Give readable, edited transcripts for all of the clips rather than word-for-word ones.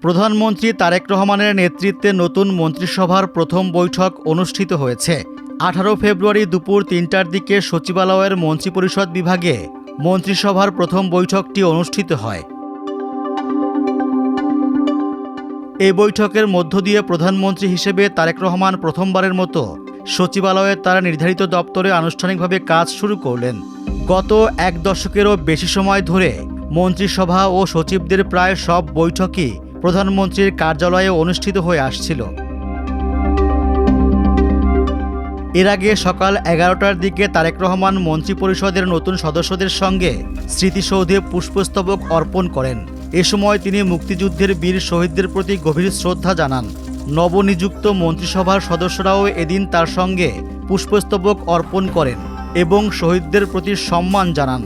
প্রধানমন্ত্রী তারেক রহমানের নেতৃত্বে নতুন মন্ত্রিসভার প্রথম বৈঠক অনুষ্ঠিত হয়েছে। 18 ফেব্রুয়ারি দুপুর 3টার দিকে সচিবালয়ের মন্ত্রিপরিষদ বিভাগে মন্ত্রিসভার প্রথম বৈঠকটি অনুষ্ঠিত হয়। এই বৈঠকের মধ্য দিয়ে প্রধানমন্ত্রী হিসেবে তারেক রহমান প্রথমবারের মতো সচিবালয়ে তার নির্ধারিত দপ্তরে আনুষ্ঠানিকভাবে কাজ শুরু করলেন। গত এক দশকেরও বেশি সময় ধরে মন্ত্রিসভা ও সচিবদের প্রায় সব বৈঠকই প্রধানমন্ত্রীর কার্যালয়ে অনুষ্ঠিত হয়ে আসছিল। এর আগে সকাল 11টার দিকে তারেক রহমান মন্ত্রিপরিষদের নতুন সদস্যদের সঙ্গে স্মৃতিসৌধে পুষ্পস্তবক অর্পণ করেন। এ সময় তিনি মুক্তিযুদ্ধের বীর শহীদদের প্রতি গভীর শ্রদ্ধা জানান। নবনিযুক্ত মন্ত্রিসভার সদস্যরাও এদিন তার সঙ্গে পুষ্পস্তবক অর্পণ করেন এবং শহীদদের প্রতি সম্মান জানান।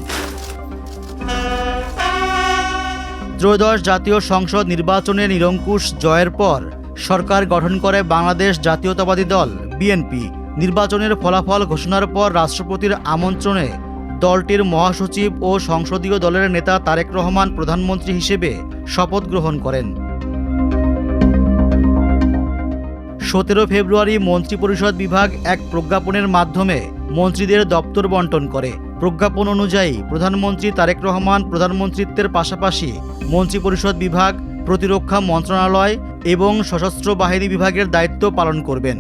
ত্রয়োদশ জাতীয় সংসদ নির্বাচনে নিরঙ্কুশ জয়ের পর সরকার গঠন করে বাংলাদেশ জাতীয়তাবাদী দল বিএনপি। নির্বাচনের ফলাফল ঘোষণার পর রাষ্ট্রপতির আমন্ত্রণে দলটির মহাসচিব ও সংসদীয় দলের নেতা তারেক রহমান প্রধানমন্ত্রী হিসেবে শপথ গ্রহণ করেন। 17 ফেব্রুয়ারি মন্ত্রিপরিষদ বিভাগ এক প্রজ্ঞাপনের মাধ্যমে মন্ত্রীদের দপ্তর বণ্টন করে। প্রজ্ঞাপন অনুযায়ী প্রধানমন্ত্রী তারেক রহমান প্রধানমন্ত্রীত্বের পাশাপাশি মন্ত্রিপরিষদ বিভাগ, প্রতিরক্ষা মন্ত্রণালয় এবং সশস্ত্র বাহিনী বিভাগের দায়িত্ব পালন করবেন।